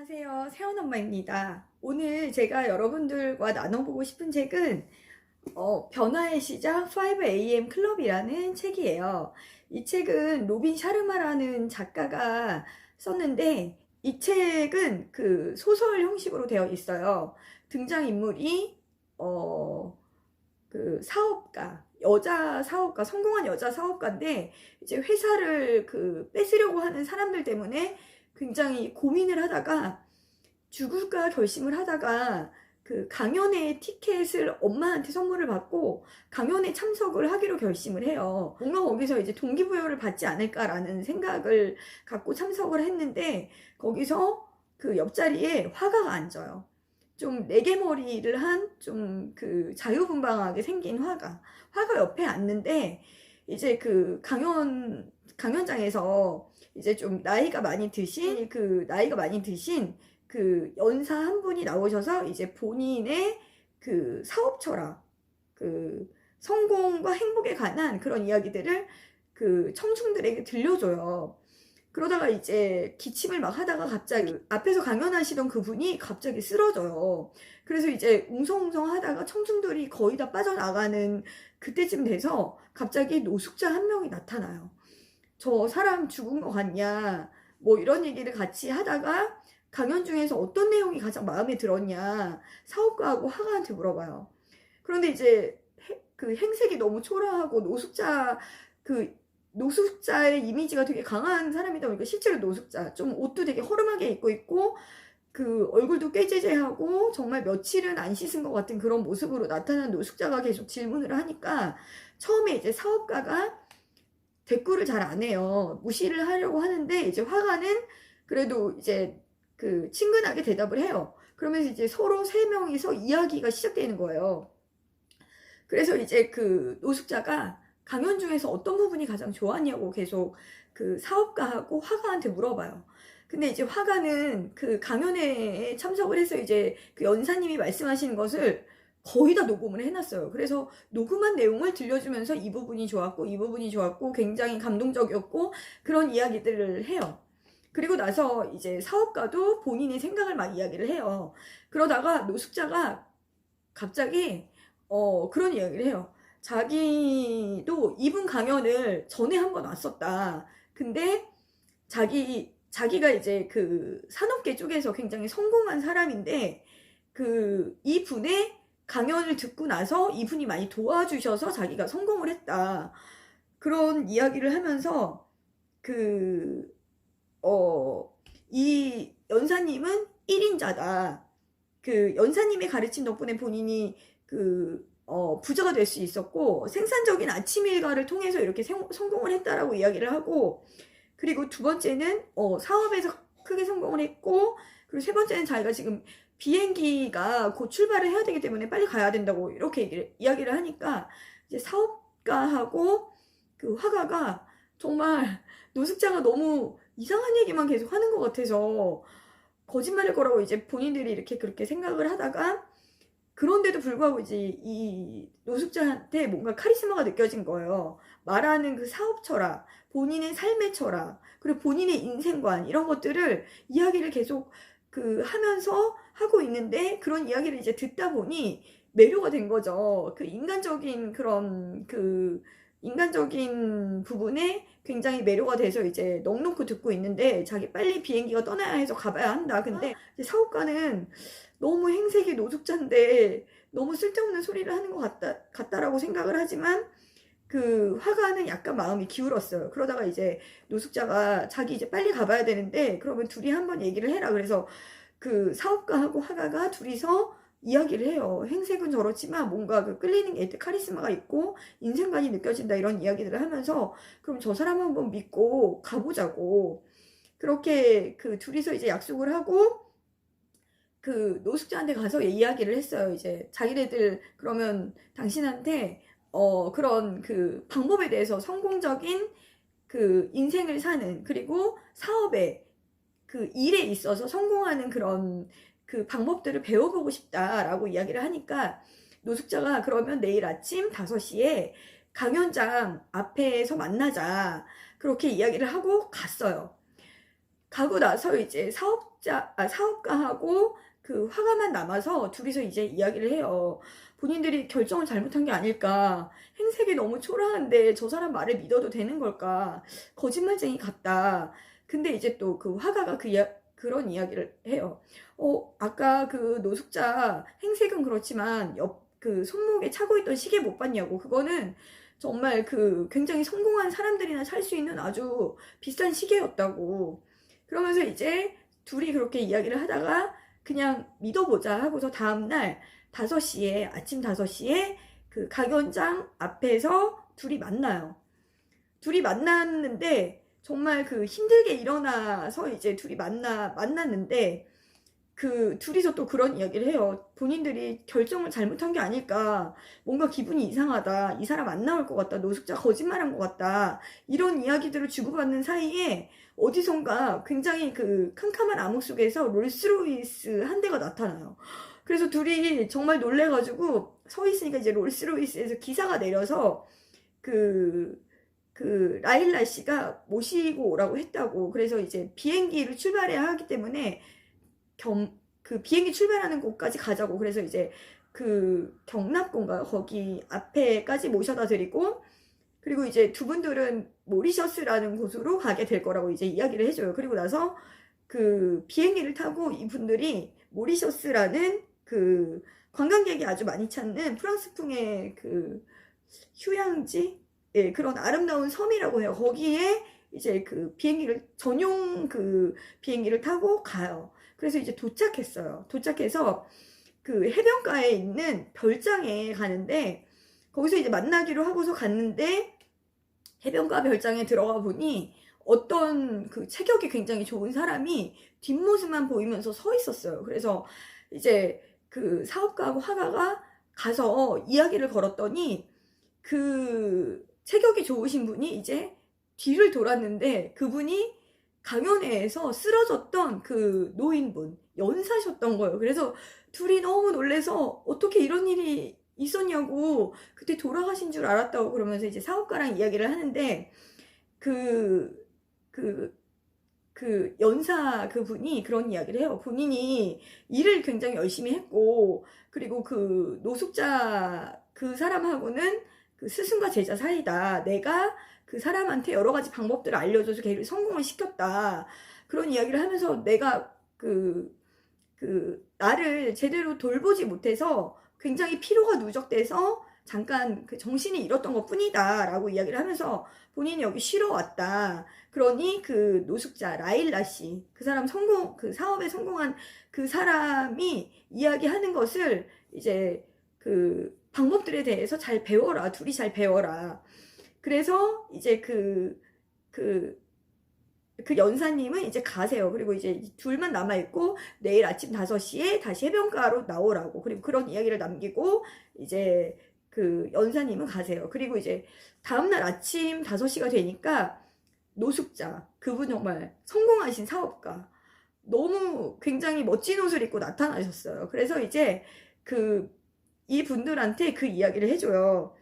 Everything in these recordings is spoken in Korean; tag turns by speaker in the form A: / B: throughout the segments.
A: 안녕하세요. 세연엄마입니다. 오늘 제가 여러분들과 나눠보고 싶은 책은 변화의 시작 5am 클럽이라는 책이에요. 이 책은 로빈 샤르마라는 작가가 썼는데 이 책은 그 소설 형식으로 되어 있어요. 등장인물이 그 사업가, 여자 사업가, 성공한 여자 사업가인데 이제 회사를 뺏으려고 하는 사람들 때문에 굉장히 고민을 하다가 죽을까 결심을 하다가 그 강연회 티켓을 엄마한테 선물을 받고 강연에 참석을 하기로 결심을 해요. 뭔가 거기서 이제 동기부여를 받지 않을까라는 생각을 갖고 참석을 했는데 거기서 그 옆자리에 화가가 앉아요. 좀 레게머리를 한 좀 그 자유분방하게 생긴 화가 옆에 앉는데 이제 그 강연장에서 이제 좀 나이가 많이 드신 그 연사 한 분이 나오셔서 이제 본인의 그 사업 철학, 그 성공과 행복에 관한 그런 이야기들을 그 청중들에게 들려줘요. 그러다가 이제 기침을 막 하다가 갑자기 앞에서 강연하시던 그분이 갑자기 쓰러져요. 그래서 이제 웅성웅성 하다가 청중들이 거의 다 빠져나가는 그때쯤 돼서 갑자기 노숙자 한 명이 나타나요. 저 사람 죽은 거 같냐, 뭐 이런 얘기를 같이 하다가 강연 중에서 어떤 내용이 가장 마음에 들었냐 사업가하고 화가한테 물어봐요. 그런데 이제 그 행색이 너무 초라하고 노숙자의 이미지가 되게 강한 사람이다 보니까 실제로 노숙자, 좀 옷도 되게 허름하게 입고 있고 그 얼굴도 꾀죄죄하고 정말 며칠은 안 씻은 것 같은 그런 모습으로 나타난 노숙자가 계속 질문을 하니까 처음에 이제 사업가가 대꾸를 잘 안 해요. 무시를 하려고 하는데 이제 화가는 그래도 이제 그 친근하게 대답을 해요. 그러면서 이제 서로 세 명이서 이야기가 시작되는 거예요. 그래서 이제 그 노숙자가 강연 중에서 어떤 부분이 가장 좋았냐고 계속 그 사업가하고 화가한테 물어봐요. 근데 이제 화가는 그 강연회에 참석을 해서 이제 그 연사님이 말씀하시는 것을 거의 다 녹음을 해놨어요. 그래서 녹음한 내용을 들려주면서 이 부분이 좋았고 이 부분이 좋았고 굉장히 감동적이었고 그런 이야기들을 해요. 그리고 나서 이제 사업가도 본인의 생각을 막 이야기를 해요. 그러다가 노숙자가 갑자기 그런 이야기를 해요. 자기도 이분 강연을 전에 한번 왔었다. 근데 자기가 이제 그 산업계 쪽에서 굉장히 성공한 사람인데 이분의 강연을 듣고 나서 이분이 많이 도와주셔서 자기가 성공을 했다. 그런 이야기를 하면서 이 연사님은 1인자다. 그 연사님의 가르침 덕분에 본인이 부자가 될 수 있었고 생산적인 아침 일과를 통해서 이렇게 성공을 했다라고 이야기를 하고, 그리고 두 번째는 사업에서 크게 성공을 했고, 그리고 세 번째는 자기가 지금 비행기가 곧 출발을 해야 되기 때문에 빨리 가야 된다고 이렇게 이야기를 하니까 이제 사업가하고 그 화가가 정말 노숙자가 너무 이상한 얘기만 계속 하는 것 같아서 거짓말일 거라고 이제 본인들이 이렇게 그렇게 생각을 하다가, 그런데도 불구하고 이제 이 노숙자한테 뭔가 카리스마가 느껴진 거예요. 말하는 그 사업 철학, 본인의 삶의 철학, 그리고 본인의 인생관, 이런 것들을 이야기를 계속 하면서 하고 있는데, 그런 이야기를 이제 듣다 보니 매료가 된 거죠. 인간적인 부분에 굉장히 매료가 돼서 이제 넋놓고 듣고 있는데, 자기 빨리 비행기가 떠나야 해서 가봐야 한다. 근데 사업가는 너무 행색이 노숙자인데 너무 쓸데없는 소리를 하는 것 같다라고 생각을 하지만 그 화가는 약간 마음이 기울었어요. 그러다가 이제 노숙자가 자기 이제 빨리 가봐야 되는데 그러면 둘이 한번 얘기를 해라. 그래서 그 사업가하고 화가가 둘이서 이야기를 해요. 행색은 저렇지만 뭔가 끌리는 게 카리스마가 있고 인생관이 느껴진다, 이런 이야기들을 하면서 그럼 저 사람 한번 믿고 가보자고, 그렇게 그 둘이서 이제 약속을 하고 그 노숙자한테 가서 이야기를 했어요. 이제 자기네들 그러면 당신한테 그런 그 방법에 대해서, 성공적인 그 인생을 사는, 그리고 사업에 그 일에 있어서 성공하는 그런 그 방법들을 배워보고 싶다라고 이야기를 하니까 노숙자가 그러면 내일 아침 5시에 강연장 앞에서 만나자, 그렇게 이야기를 하고 갔어요. 가고 나서 이제 사업가하고 그 화가만 남아서 둘이서 이제 이야기를 해요. 본인들이 결정을 잘못한 게 아닐까. 행색이 너무 초라한데 저 사람 말을 믿어도 되는 걸까. 거짓말쟁이 같다. 근데 이제 또 그 화가가 그런 이야기를 해요. 아까 그 노숙자 행색은 그렇지만 옆 그 손목에 차고 있던 시계 못 봤냐고. 그거는 정말 그 굉장히 성공한 사람들이나 살 수 있는 아주 비싼 시계였다고. 그러면서 이제 둘이 그렇게 이야기를 하다가 그냥 믿어보자 하고서 다음날 5시에, 아침 5시에 그 각연장 앞에서 둘이 만나요. 둘이 만났는데 정말 그 힘들게 일어나서 이제 둘이 만났는데 그 둘이서 또 그런 이야기를 해요. 본인들이 결정을 잘못한 게 아닐까. 뭔가 기분이 이상하다. 이 사람 안 나올 것 같다. 노숙자 거짓말한 것 같다. 이런 이야기들을 주고받는 사이에 어디선가 굉장히 그 캄캄한 암흑 속에서 롤스로이스 한 대가 나타나요. 그래서 둘이 정말 놀래가지고 서 있으니까 이제 롤스로이스에서 기사가 내려서 그 라일라 씨가 모시고 오라고 했다고. 그래서 이제 비행기를 출발해야 하기 때문에 그 비행기 출발하는 곳까지 가자고. 그래서 이제 그 경납고인가요? 거기 앞에까지 모셔다 드리고, 그리고 이제 두 분들은 모리셔스라는 곳으로 가게 될 거라고 이제 이야기를 해줘요. 그리고 나서 그 비행기를 타고 이분들이 모리셔스라는 그 관광객이 아주 많이 찾는 프랑스풍의 그 휴양지? 예, 그런 아름다운 섬이라고 해요. 거기에 이제 그 비행기를, 전용 그 비행기를 타고 가요. 그래서 이제 도착했어요. 도착해서 그 해변가에 있는 별장에 가는데, 거기서 이제 만나기로 하고서 갔는데, 해변가 별장에 들어가 보니 어떤 그 체격이 굉장히 좋은 사람이 뒷모습만 보이면서 서 있었어요. 그래서 이제 그 사업가하고 화가가 가서 이야기를 걸었더니 그 체격이 좋으신 분이 이제 뒤를 돌았는데 그분이 강연회에서 쓰러졌던 그 노인분, 연사셨던 거예요. 그래서 둘이 너무 놀래서 어떻게 이런 일이 있었냐고, 그때 돌아가신 줄 알았다고 그러면서 이제 사업가랑 이야기를 하는데 그, 그 연사 그분이 그런 이야기를 해요. 본인이 일을 굉장히 열심히 했고, 그리고 그 노숙자 그 사람하고는 그 스승과 제자 사이다. 내가 그 사람한테 여러 가지 방법들을 알려줘서 걔를 성공을 시켰다. 그런 이야기를 하면서 내가 나를 제대로 돌보지 못해서 굉장히 피로가 누적돼서 잠깐 그 정신이 잃었던 것 뿐이다 라고 이야기를 하면서 본인이 여기 쉬러 왔다. 그러니 그 노숙자 라일라 씨, 그 사람 그 사업에 성공한 그 사람이 이야기하는 것을 이제 그 방법들에 대해서 잘 배워라. 둘이 잘 배워라. 그래서 이제 그 연사님은 이제 가세요. 그리고 이제 둘만 남아있고 내일 아침 5시에 다시 해변가로 나오라고. 그리고 그런 이야기를 남기고 이제 그 연사님은 가세요. 그리고 이제 다음날 아침 5시가 되니까 노숙자, 그분 정말 성공하신 사업가, 너무 굉장히 멋진 옷을 입고 나타나셨어요. 그래서 이제 이 분들한테 그 이야기를 해줘요.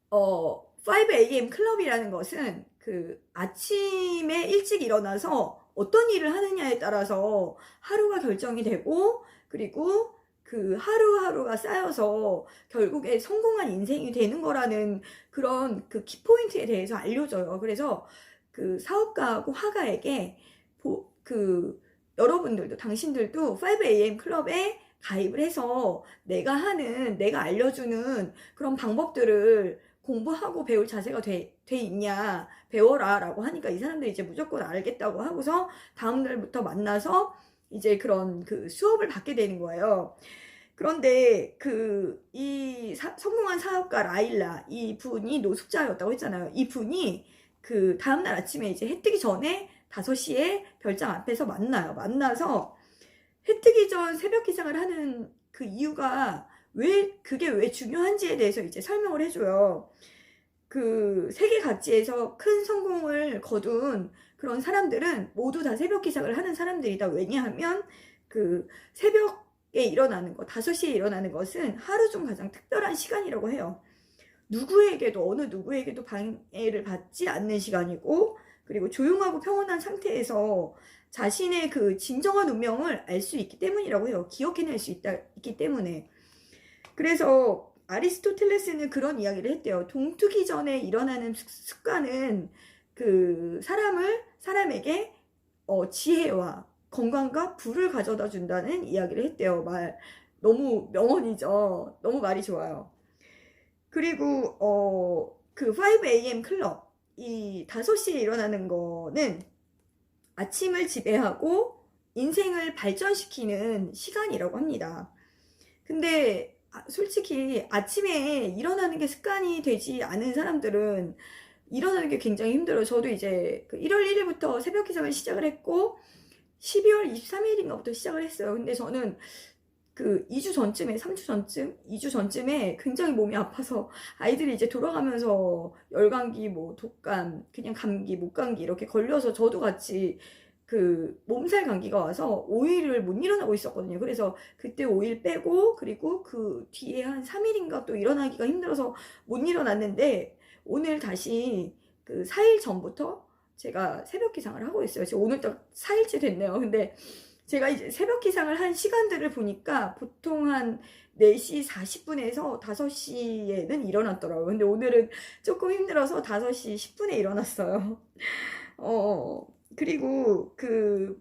A: 5am 클럽이라는 것은 그 아침에 일찍 일어나서 어떤 일을 하느냐에 따라서 하루가 결정이 되고, 그리고 그 하루하루가 쌓여서 결국에 성공한 인생이 되는 거라는 그런 그 키포인트에 대해서 알려줘요. 그래서 그 사업가하고 화가에게 여러분들도, 당신들도 5am 클럽에 가입을 해서 내가 알려주는 그런 방법들을 공부하고 배울 자세가 돼 있냐, 배워라 라고 하니까 이 사람들이 이제 무조건 알겠다고 하고서 다음날부터 만나서 이제 그런 그 수업을 받게 되는 거예요. 그런데 성공한 사업가 라일라, 이 분이 노숙자였다고 했잖아요. 이 분이 그 다음날 아침에 이제 해 뜨기 전에 5시에 별장 앞에서 만나서 해 뜨기 전 새벽 기상을 하는 그 이유가 그게 왜 중요한지에 대해서 이제 설명을 해줘요. 그 세계 각지에서 큰 성공을 거둔 그런 사람들은 모두 다 새벽 기상을 하는 사람들이다. 왜냐하면 그 새벽에 일어나는 것, 5시에 일어나는 것은 하루 중 가장 특별한 시간이라고 해요. 어느 누구에게도 방해를 받지 않는 시간이고, 그리고 조용하고 평온한 상태에서 자신의 그 진정한 운명을 알 수 있기 때문이라고 해요. 기억해낼 수 있기 때문에. 그래서 아리스토텔레스는 그런 이야기를 했대요. 동트기 전에 일어나는 습관은 그 사람에게 지혜와 건강과 부를 가져다 준다는 이야기를 했대요. 너무 명언이죠. 너무 말이 좋아요. 그리고 그 5am 클럽, 이 5시에 일어나는 거는 아침을 지배하고 인생을 발전시키는 시간이라고 합니다. 근데 솔직히 아침에 일어나는 게 습관이 되지 않은 사람들은 일어나는 게 굉장히 힘들어요. 저도 이제 그 1월 1일부터 새벽 기상을 시작을 했고 12월 23일인가부터 시작을 했어요. 근데 저는 그 2주 전쯤에, 3주 전쯤, 2주 전쯤에 굉장히 몸이 아파서 아이들이 이제 돌아가면서 열감기, 뭐 독감, 그냥 감기, 목감기 이렇게 걸려서 저도 같이 그 몸살 감기가 와서 5일을 못 일어나고 있었거든요. 그래서 그때 5일 빼고 그리고 그 뒤에 한 3일인가 또 일어나기가 힘들어서 못 일어났는데 오늘 다시 그 4일 전부터 제가 새벽 기상을 하고 있어요. 지금 오늘 딱 4일째 됐네요. 근데 제가 이제 새벽 기상을 한 시간들을 보니까 보통 한 4시 40분에서 5시에는 일어났더라고요. 근데 오늘은 조금 힘들어서 5시 10분에 일어났어요. 그리고 그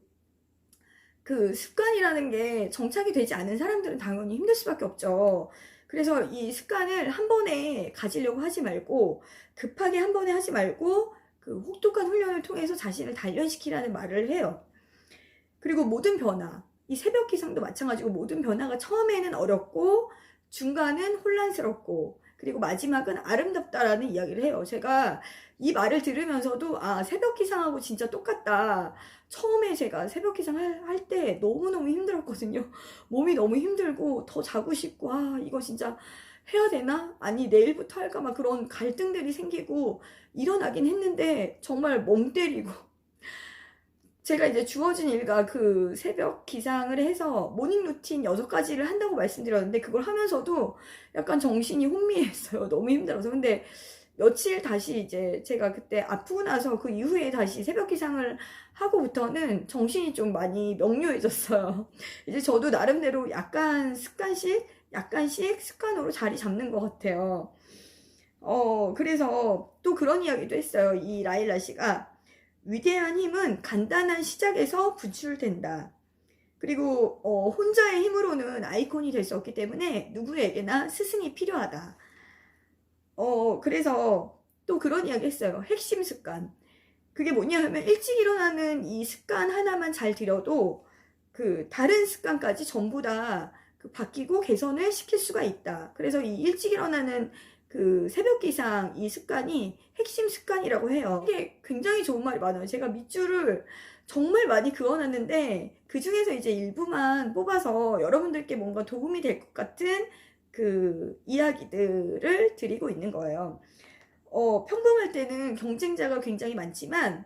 A: 습관이라는 게 정착이 되지 않은 사람들은 당연히 힘들 수밖에 없죠. 그래서 이 습관을 한 번에 가지려고 하지 말고 급하게 한 번에 하지 말고 그 혹독한 훈련을 통해서 자신을 단련시키라는 말을 해요. 그리고 모든 변화, 이 새벽 기상도 마찬가지고 모든 변화가 처음에는 어렵고 중간은 혼란스럽고 그리고 마지막은 아름답다라는 이야기를 해요. 제가 이 말을 들으면서도 새벽 기상하고 진짜 똑같다. 처음에 제가 새벽 기상 할 때 너무너무 힘들었거든요. 몸이 너무 힘들고 더 자고 싶고 이거 진짜 해야 되나? 아니 내일부터 할까? 막 그런 갈등들이 생기고 일어나긴 했는데 정말 멍 때리고 제가 이제 주어진 일과 그 새벽 기상을 해서 모닝 루틴 6가지를 한다고 말씀드렸는데 그걸 하면서도 약간 정신이 혼미했어요. 너무 힘들어서. 근데 며칠 다시 이제 제가 그때 아프고 나서 그 이후에 다시 새벽 기상을 하고부터는 정신이 좀 많이 명료해졌어요. 이제 저도 나름대로 약간씩 습관으로 자리 잡는 것 같아요. 그래서 또 그런 이야기도 했어요. 이 라일라 씨가 위대한 힘은 간단한 시작에서 분출된다. 그리고 혼자의 힘으로는 아이콘이 될 수 없기 때문에 누구에게나 스승이 필요하다. 그래서 또 그런 이야기 했어요. 핵심 습관. 그게 뭐냐 하면 일찍 일어나는 이 습관 하나만 잘 들여도 그 다른 습관까지 전부 다 그 바뀌고 개선을 시킬 수가 있다. 그래서 이 일찍 일어나는 그 새벽 기상 이 습관이 핵심 습관이라고 해요. 이게 굉장히 좋은 말이 많아요. 제가 밑줄을 정말 많이 그어놨는데 그 중에서 이제 일부만 뽑아서 여러분들께 뭔가 도움이 될 것 같은 그 이야기들을 드리고 있는 거예요. 평범할 때는 경쟁자가 굉장히 많지만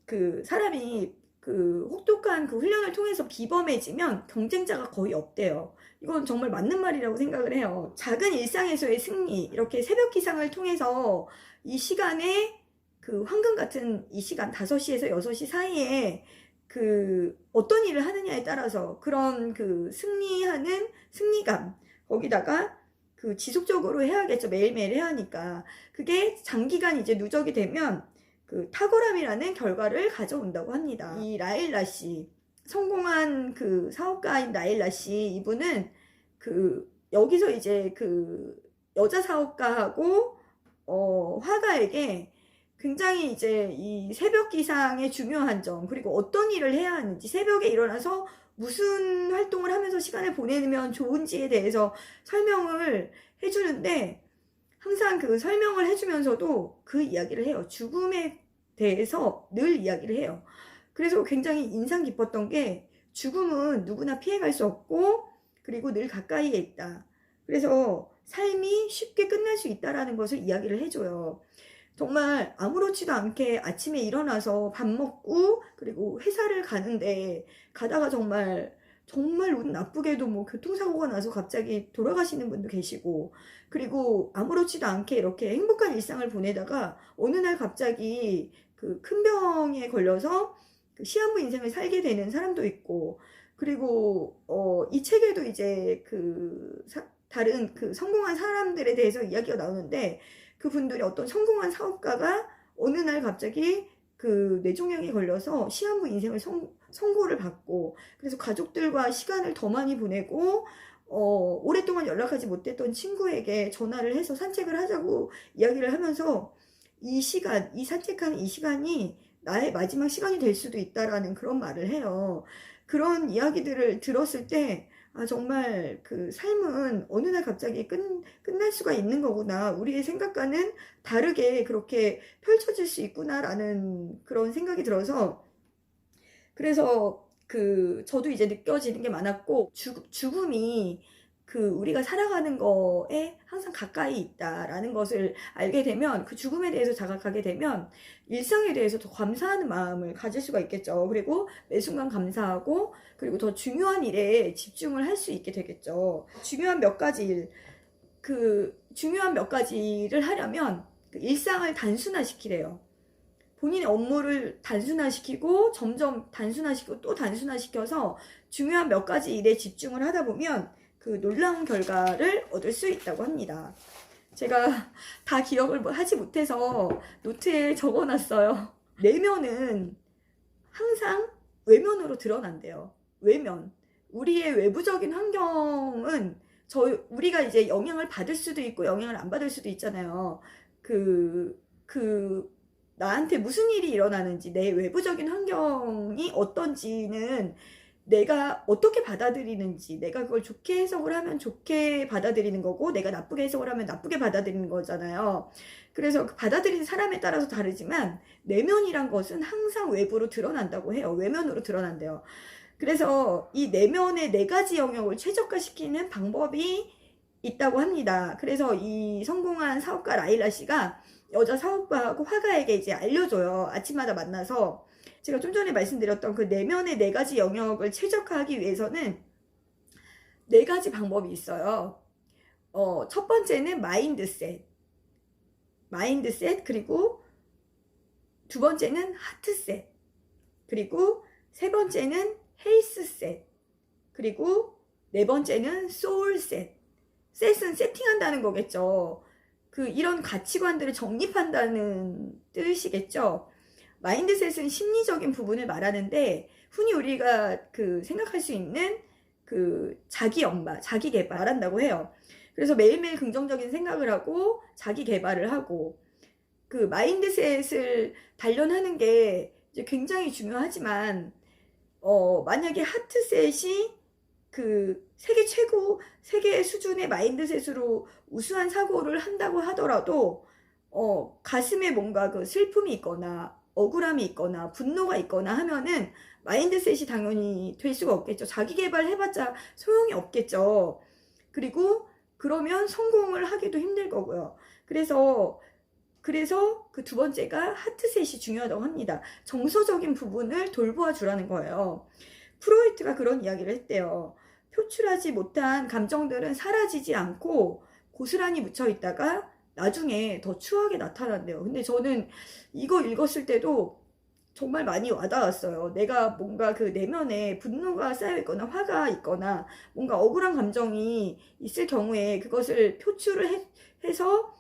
A: 그 사람이 그 혹독한 그 훈련을 통해서 비범해지면 경쟁자가 거의 없대요. 이건 정말 맞는 말이라고 생각을 해요. 작은 일상에서의 승리, 이렇게 새벽 기상을 통해서 이 시간에 그 황금 같은 이 시간 5시에서 6시 사이에 그 어떤 일을 하느냐에 따라서 그런 그 승리하는 승리감, 거기다가 그 지속적으로 해야겠죠. 매일매일 해야 하니까. 그게 장기간 이제 누적이 되면 그 탁월함이라는 결과를 가져온다고 합니다. 이 라일라 씨, 성공한 그 사업가인 라일라 씨, 이분은 그 여기서 이제 그 여자 사업가하고 화가에게 굉장히 이제 이 새벽 기상의 중요한 점, 그리고 어떤 일을 해야 하는지, 새벽에 일어나서 무슨 활동을 하면서 시간을 보내면 좋은지에 대해서 설명을 해주는데 항상 그 설명을 해주면서도 그 이야기를 해요. 죽음에 대해서 늘 이야기를 해요. 그래서 굉장히 인상 깊었던 게 죽음은 누구나 피해갈 수 없고 그리고 늘 가까이에 있다. 그래서 삶이 쉽게 끝날 수 있다라는 것을 이야기를 해줘요. 정말 아무렇지도 않게 아침에 일어나서 밥 먹고 그리고 회사를 가는데 가다가 정말 운 나쁘게도 뭐 교통사고가 나서 갑자기 돌아가시는 분도 계시고 그리고 아무렇지도 않게 이렇게 행복한 일상을 보내다가 어느 날 갑자기 그 그 큰 병에 걸려서 그 시한부 인생을 살게 되는 사람도 있고, 그리고 이 책에도 이제 다른 그 성공한 사람들에 대해서 이야기가 나오는데, 그분들이 어떤 성공한 사업가가 어느 날 갑자기 그 뇌종양에 걸려서 시한부 인생을 선고를 받고, 그래서 가족들과 시간을 더 많이 보내고 오랫동안 연락하지 못했던 친구에게 전화를 해서 산책을 하자고 이야기를 하면서 이 산책하는 이 시간이 나의 마지막 시간이 될 수도 있다라는 그런 말을 해요. 그런 이야기들을 들었을 때, 아, 정말 그 삶은 어느 날 갑자기 끝날 수가 있는 거구나. 우리의 생각과는 다르게 그렇게 펼쳐질 수 있구나라는 그런 생각이 들어서, 그래서 저도 이제 느껴지는 게 많았고, 죽음이 우리가 살아가는 거에 항상 가까이 있다라는 것을 알게 되면, 그 죽음에 대해서 자각하게 되면 일상에 대해서 더 감사하는 마음을 가질 수가 있겠죠. 그리고 매 순간 감사하고, 그리고 더 중요한 일에 집중을 할 수 있게 되겠죠. 중요한 몇 가지를 하려면 그 일상을 단순화시키래요. 본인의 업무를 단순화시키고 점점 단순화시키고 또 단순화시켜서 중요한 몇 가지 일에 집중을 하다 보면 그 놀라운 결과를 얻을 수 있다고 합니다. 제가 다 기억을 하지 못해서 노트에 적어놨어요. 내면은 항상 외면으로 드러난대요. 외면. 우리의 외부적인 환경은 우리가 이제 영향을 받을 수도 있고 영향을 안 받을 수도 있잖아요. 나한테 무슨 일이 일어나는지, 내 외부적인 환경이 어떤지는 내가 어떻게 받아들이는지, 내가 그걸 좋게 해석을 하면 좋게 받아들이는 거고, 내가 나쁘게 해석을 하면 나쁘게 받아들이는 거잖아요. 그래서 그 받아들이는 사람에 따라서 다르지만 내면이란 것은 항상 외부로 드러난다고 해요. 외면으로 드러난대요. 그래서 이 내면의 4가지 영역을 최적화시키는 방법이 있다고 합니다. 그래서 이 성공한 사업가 라일라 씨가 여자 사업가하고 화가에게 이제 알려줘요. 아침마다 만나서. 제가 좀 전에 말씀드렸던 그 내면의 4가지 영역을 최적화하기 위해서는 4가지 방법이 있어요. 첫 번째는 마인드셋, 그리고 두 번째는 하트셋, 그리고 세 번째는 헬스셋, 그리고 네 번째는 소울셋. 셋은 세팅한다는 거겠죠. 이런 가치관들을 정립한다는 뜻이겠죠. 마인드셋은 심리적인 부분을 말하는데, 흔히 우리가 생각할 수 있는 자기 연마, 자기 개발을 한다고 해요. 그래서 매일매일 긍정적인 생각을 하고 자기 개발을 하고, 마인드셋을 단련하는 게 이제 굉장히 중요하지만, 만약에 하트셋이 세계 수준의 마인드셋으로 우수한 사고를 한다고 하더라도, 가슴에 뭔가 슬픔이 있거나, 억울함이 있거나, 분노가 있거나 하면은, 마인드셋이 당연히 될 수가 없겠죠. 자기 개발 해봤자 소용이 없겠죠. 그러면 성공을 하기도 힘들 거고요. 그래서 그 두 번째가 하트셋이 중요하다고 합니다. 정서적인 부분을 돌보아 주라는 거예요. 프로이트가 그런 이야기를 했대요. 표출하지 못한 감정들은 사라지지 않고 고스란히 묻혀 있다가 나중에 더 추하게 나타난대요. 근데 저는 이거 읽었을 때도 정말 많이 와닿았어요. 내가 뭔가 내면에 분노가 쌓여 있거나 화가 있거나 뭔가 억울한 감정이 있을 경우에 그것을 표출을 해서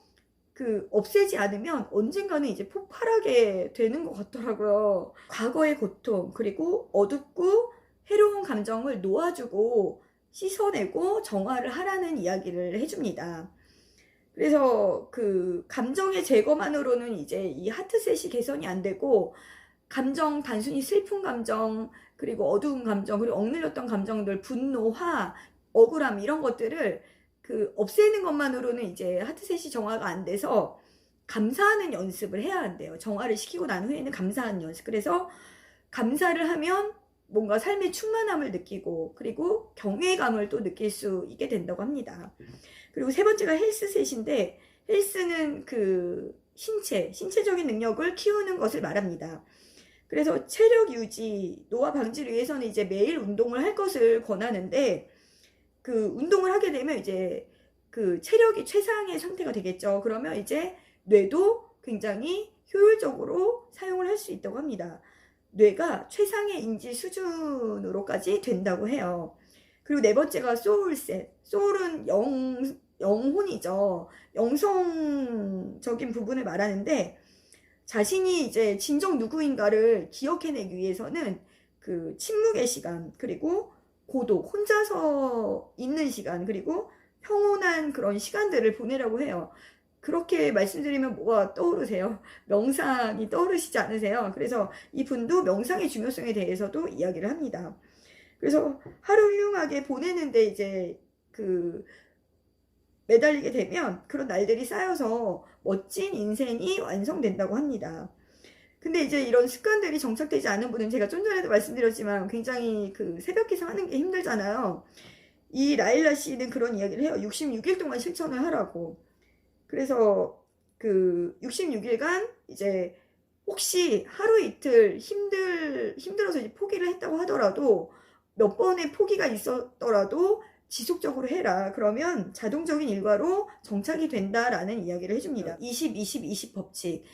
A: 없애지 않으면 언젠가는 이제 폭발하게 되는 것 같더라고요. 과거의 고통, 그리고 어둡고 해로운 감정을 놓아주고 씻어내고 정화를 하라는 이야기를 해줍니다. 그래서 감정의 제거만으로는 이제 이 하트셋이 개선이 안 되고, 단순히 슬픈 감정, 그리고 어두운 감정, 그리고 억눌렸던 감정들, 분노, 화, 억울함, 이런 것들을 없애는 것만으로는 이제 하트셋이 정화가 안 돼서 감사하는 연습을 해야 한대요. 정화를 시키고 난 후에는 감사하는 연습. 그래서 감사를 하면 뭔가 삶의 충만함을 느끼고, 그리고 경외감을 또 느낄 수 있게 된다고 합니다. 그리고 세 번째가 헬스셋인데, 헬스는 신체적인 능력을 키우는 것을 말합니다. 그래서 체력 유지, 노화 방지를 위해서는 이제 매일 운동을 할 것을 권하는데, 운동을 하게 되면 이제 체력이 최상의 상태가 되겠죠. 그러면 이제 뇌도 굉장히 효율적으로 사용을 할 수 있다고 합니다. 뇌가 최상의 인지 수준으로까지 된다고 해요. 그리고 네 번째가 소울셋. 소울은 영혼이죠. 영성적인 부분을 말하는데, 자신이 이제 진정 누구인가를 기억해내기 위해서는 그 침묵의 시간, 그리고 고독, 혼자서 있는 시간, 그리고 평온한 그런 시간들을 보내라고 해요. 그렇게 말씀드리면 뭐가 떠오르세요? 명상이 떠오르시지 않으세요? 그래서 이분도 명상의 중요성에 대해서도 이야기를 합니다. 그래서 하루 훌륭하게 보내는데 이제 그 매달리게 되면 그런 날들이 쌓여서 멋진 인생이 완성된다고 합니다. 근데 이제 이런 습관들이 정착되지 않은 분은, 제가 좀 전에도 말씀드렸지만 굉장히 그 새벽 기상하는 게 힘들잖아요. 이 라일라 씨는 그런 이야기를 해요. 66일 동안 실천을 하라고. 그래서 그 66일간 이제 혹시 하루 이틀 힘들어서 이제 포기를 했다고 하더라도, 몇 번의 포기가 있었더라도 지속적으로 해라. 그러면 자동적인 일과로 정착이 된다라는 이야기를 해줍니다. 20, 20, 20 법칙.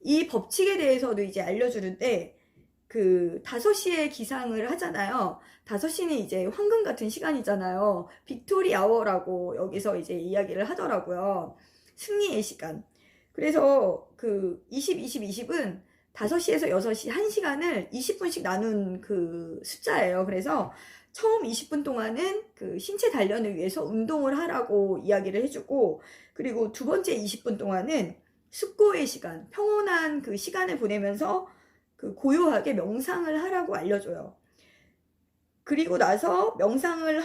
A: 이 법칙에 대해서도 이제 알려주는데, 그 5시에 기상을 하잖아요. 5시는 이제 황금 같은 시간이잖아요. 빅토리 아워라고 여기서 이제 이야기를 하더라고요. 승리의 시간. 그래서 그 20, 20, 20은 5시에서 6시 1시간을 20분씩 나눈 그 숫자예요. 그래서 처음 20분 동안은 그 신체 단련을 위해서 운동을 하라고 이야기를 해주고, 그리고 두 번째 20분 동안은 숙고의 시간, 평온한 그 시간을 보내면서 그 고요하게 명상을 하라고 알려줘요. 그리고 나서 명상을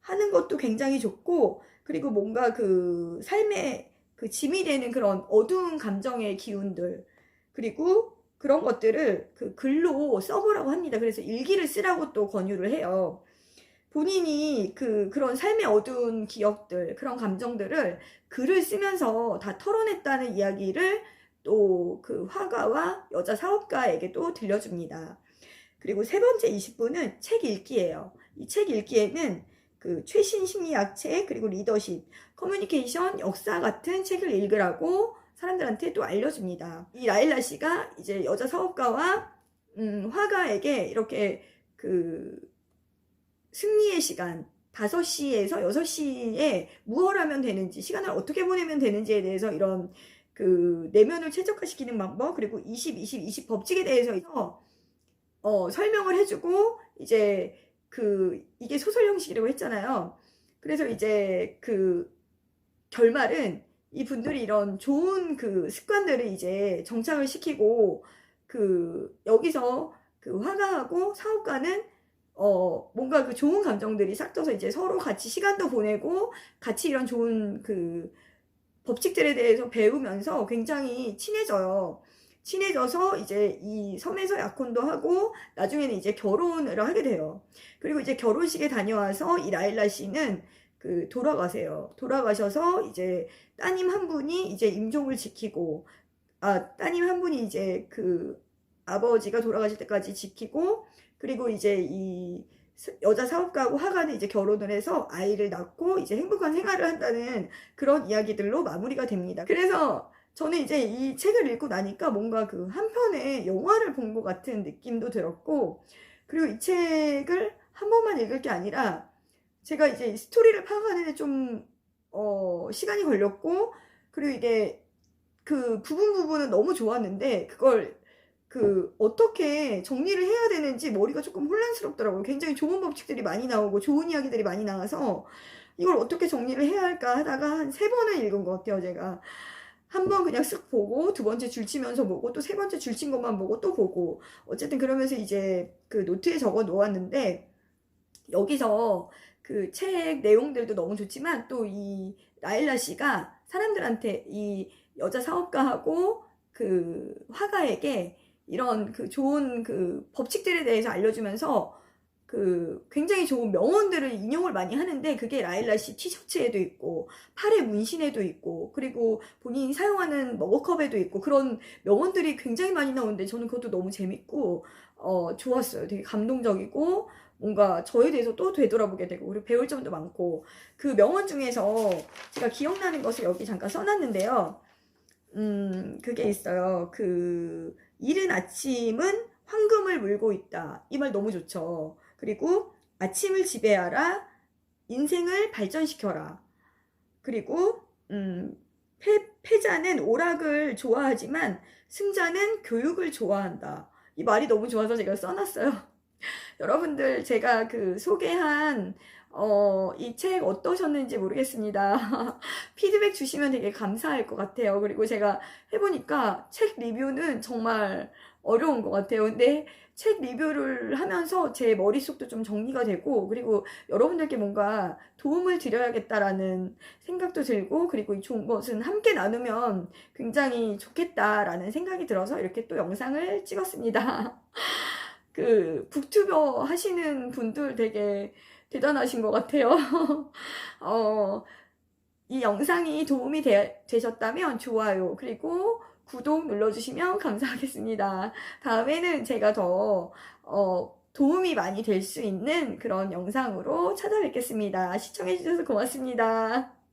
A: 하는 것도 굉장히 좋고, 그리고 뭔가 그 삶에 그 짐이 되는 그런 어두운 감정의 기운들, 그리고 그런 것들을 그 글로 써보라고 합니다. 그래서 일기를 쓰라고 또 권유를 해요. 본인이 그런 삶의 어두운 기억들, 그런 감정들을 글을 쓰면서 다 털어냈다는 이야기를 또 그 화가와 여자 사업가에게도 들려줍니다. 그리고 세 번째 20분은 책 읽기예요. 이 책 읽기에는 그 최신 심리학 책, 그리고 리더십, 커뮤니케이션, 역사 같은 책을 읽으라고 사람들한테 또 알려줍니다. 이 라일라 씨가 이제 여자 사업가와 화가에게 이렇게 그 승리의 시간 5시에서 6시에 무엇을 하면 되는지, 시간을 어떻게 보내면 되는지에 대해서 이런 그 내면을 최적화시키는 방법, 그리고 20, 20, 20 법칙에 대해서 설명을 해주고, 이제 이게 소설 형식이라고 했잖아요. 그래서 이제 그 결말은 이 분들이 이런 좋은 그 습관들을 이제 정착을 시키고, 여기서 그 화가하고 사업가는 뭔가 그 좋은 감정들이 싹터서 이제 서로 같이 시간도 보내고, 같이 이런 좋은 그 법칙들에 대해서 배우면서 굉장히 친해져요. 친해져서 이제 이 섬에서 약혼도 하고, 나중에는 이제 결혼을 하게 돼요. 그리고 이제 결혼식에 다녀와서 이 라일라 씨는 돌아가세요. 돌아가셔서 이제 따님 한 분이 이제 임종을 지키고, 따님 한 분이 이제 그 아버지가 돌아가실 때까지 지키고, 그리고 이제 이 여자 사업가하고 화가는 이제 결혼을 해서 아이를 낳고 이제 행복한 생활을 한다는 그런 이야기들로 마무리가 됩니다. 그래서 저는 이제 이 책을 읽고 나니까 뭔가 그 한 편의 영화를 본 것 같은 느낌도 들었고, 그리고 이 책을 한 번만 읽을 게 아니라 제가 이제 스토리를 파악하는 데 좀 시간이 걸렸고, 그리고 이게 그 부분은 너무 좋았는데, 그걸 어떻게 정리를 해야 되는지 머리가 조금 혼란스럽더라고요. 굉장히 좋은 법칙들이 많이 나오고 좋은 이야기들이 많이 나와서 이걸 어떻게 정리를 해야 할까 하다가 한 3번을 읽은 것 같아요. 제가 한 번 그냥 쓱 보고, 두 번째 줄치면서 보고, 또 세 번째 줄친 것만 보고 또 보고, 어쨌든 그러면서 이제 그 노트에 적어 놓았는데, 여기서 그 책 내용들도 너무 좋지만 또 이 라일라 씨가 사람들한테, 이 여자 사업가하고 그 화가에게 이런 그 좋은 그 법칙들에 대해서 알려주면서 그 굉장히 좋은 명언들을 인용을 많이 하는데, 그게 라일라 씨 티셔츠에도 있고 팔에 문신에도 있고, 그리고 본인이 사용하는 머그컵에도 있고, 그런 명언들이 굉장히 많이 나오는데 저는 그것도 너무 재밌고 좋았어요. 되게 감동적이고 뭔가 저에 대해서 또 되돌아보게 되고, 그리고 배울 점도 많고, 그 명언 중에서 제가 기억나는 것을 여기 잠깐 써놨는데요. 그게 있어요. 이른 아침은 황금을 물고 있다. 이 말 너무 좋죠. 그리고 아침을 지배하라. 인생을 발전시켜라. 그리고 패자는 오락을 좋아하지만 승자는 교육을 좋아한다. 이 말이 너무 좋아서 제가 써놨어요. 여러분들 제가 소개한 이 책 어떠셨는지 모르겠습니다. 피드백 주시면 되게 감사할 것 같아요. 그리고 제가 해보니까 책 리뷰는 정말 어려운 것 같아요. 근데 책 리뷰를 하면서 제 머릿속도 좀 정리가 되고, 그리고 여러분들께 뭔가 도움을 드려야겠다라는 생각도 들고, 그리고 이 좋은 것은 함께 나누면 굉장히 좋겠다라는 생각이 들어서 이렇게 또 영상을 찍었습니다. 북튜버 하시는 분들 되게 대단하신 것 같아요. 어, 이 영상이 도움이 되셨다면 좋아요, 그리고 구독 눌러주시면 감사하겠습니다. 다음에는 제가 더 도움이 많이 될 수 있는 그런 영상으로 찾아뵙겠습니다. 시청해주셔서 고맙습니다.